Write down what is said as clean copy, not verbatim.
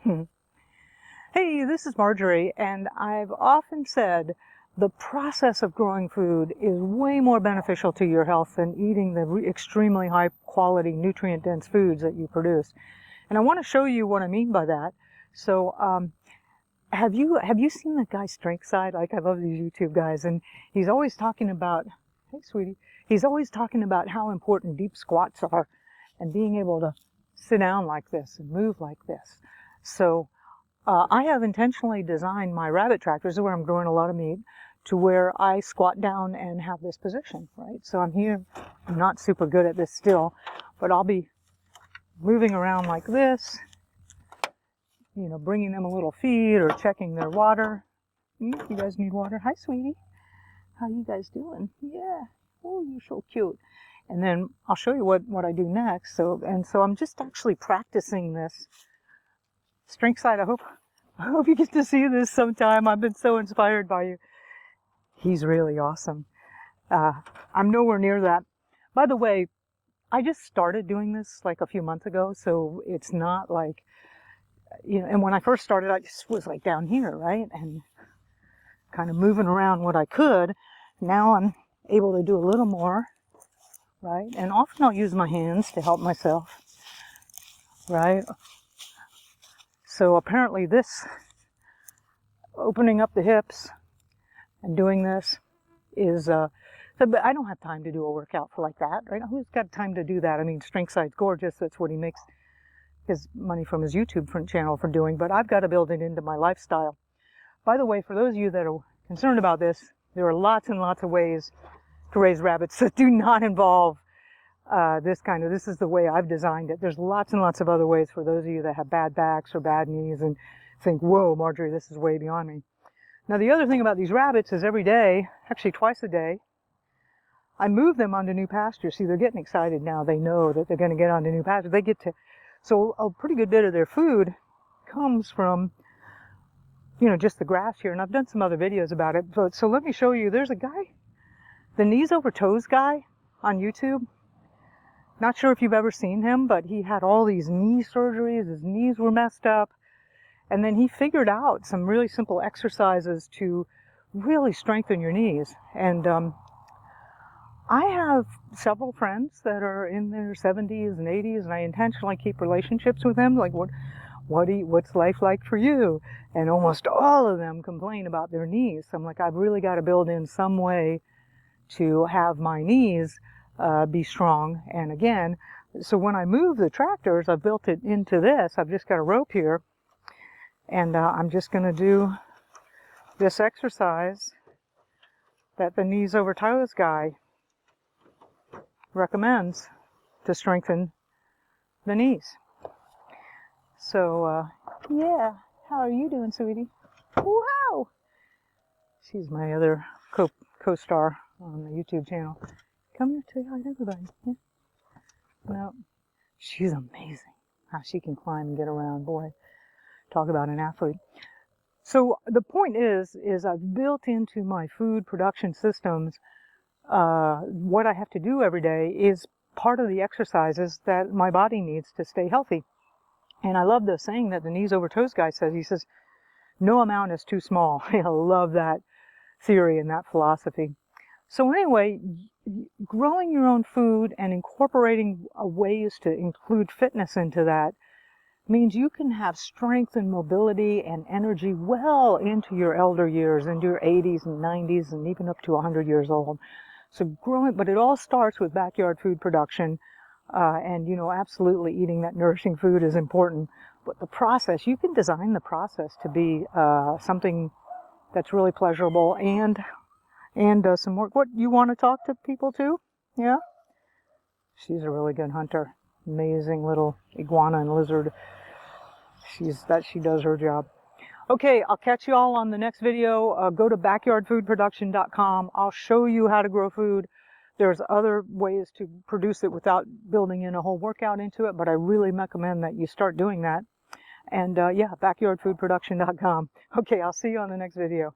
Hey, this is Marjorie, and I've often said the process of growing food is way more beneficial to your health than eating the extremely high quality, nutrient dense foods that you produce. And I want to show you what I mean by that. So, have you seen the guy Strength Side? Like, I love these YouTube guys, and he's always talking about, hey sweetie, he's always talking about how important deep squats are and being able to sit down like this and move like this. So I have intentionally designed my rabbit tractors, where I'm growing a lot of meat, to where I squat down and have this position, right? So I'm here, I'm not super good at this still, but I'll be moving around like this, you know, bringing them a little feed or checking their water. You guys need water? Hi, sweetie. How you guys doing? Yeah. Oh, you're so cute. And then I'll show you what I do next. So I'm just actually practicing this. Strength Side, I hope you get to see this sometime. I've been so inspired by you. He's really awesome. I'm nowhere near that. By the way, I just started doing this like a few months ago, so it's not like, you know, and when I first started, I just was like down here, right? And kind of moving around what I could. Now I'm able to do a little more, right? And often I'll use my hands to help myself, right? So apparently this, opening up the hips and doing this is, but I don't have time to do a workout for like that, right? Who's got time to do that? I mean, Strength Side's gorgeous. That's what he makes his money from his YouTube channel for doing, but I've got to build it into my lifestyle. By the way, for those of you that are concerned about this, there are lots and lots of ways to raise rabbits that do not involve this is the way I've designed it. There's lots and lots of other ways for those of you that have bad backs or bad knees and think, whoa, Marjorie, this is way beyond me. Now, the other thing about these rabbits is every day, actually twice a day, I move them onto new pasture. See, they're getting excited now. They know that they're going to get onto new pasture. So a pretty good bit of their food comes from, you know, just the grass here. And I've done some other videos about it. So let me show you. There's a guy, the knees over toes guy on YouTube. Not sure if you've ever seen him, but he had all these knee surgeries. His knees were messed up. And then he figured out some really simple exercises to really strengthen your knees. And I have several friends that are in their 70s and 80s, and I intentionally keep relationships with them. Like, what's life like for you? And almost all of them complain about their knees. So I'm like, I've really got to build in some way to have my knees be strong. And again, so when I move the tractors, I've built it into this. I've just got a rope here, and I'm just going to do this exercise that the knees over toes guy recommends to strengthen the knees. So yeah, how are you doing, sweetie? Wow! She's my other co-star on the YouTube channel. Come here, say hi to everybody. Yeah. No, she's amazing. How she can climb and get around. Boy, talk about an athlete. So the point is I've built into my food production systems what I have to do every day is part of the exercises that my body needs to stay healthy. And I love the saying that the knees over toes guy says. He says, no amount is too small. I love that theory and that philosophy. So anyway, growing your own food and incorporating ways to include fitness into that means you can have strength and mobility and energy well into your elder years, into your 80s and 90s and even up to 100 years old. So growing, but it all starts with backyard food production, and, you know, absolutely eating that nourishing food is important. But the process, you can design the process to be something that's really pleasurable and some work. What, you want to talk to people too? Yeah? She's a really good hunter. Amazing little iguana and lizard. She does her job. Okay, I'll catch you all on the next video. Go to backyardfoodproduction.com. I'll show you how to grow food. There's other ways to produce it without building in a whole workout into it, but I really recommend that you start doing that. And yeah, backyardfoodproduction.com. Okay, I'll see you on the next video.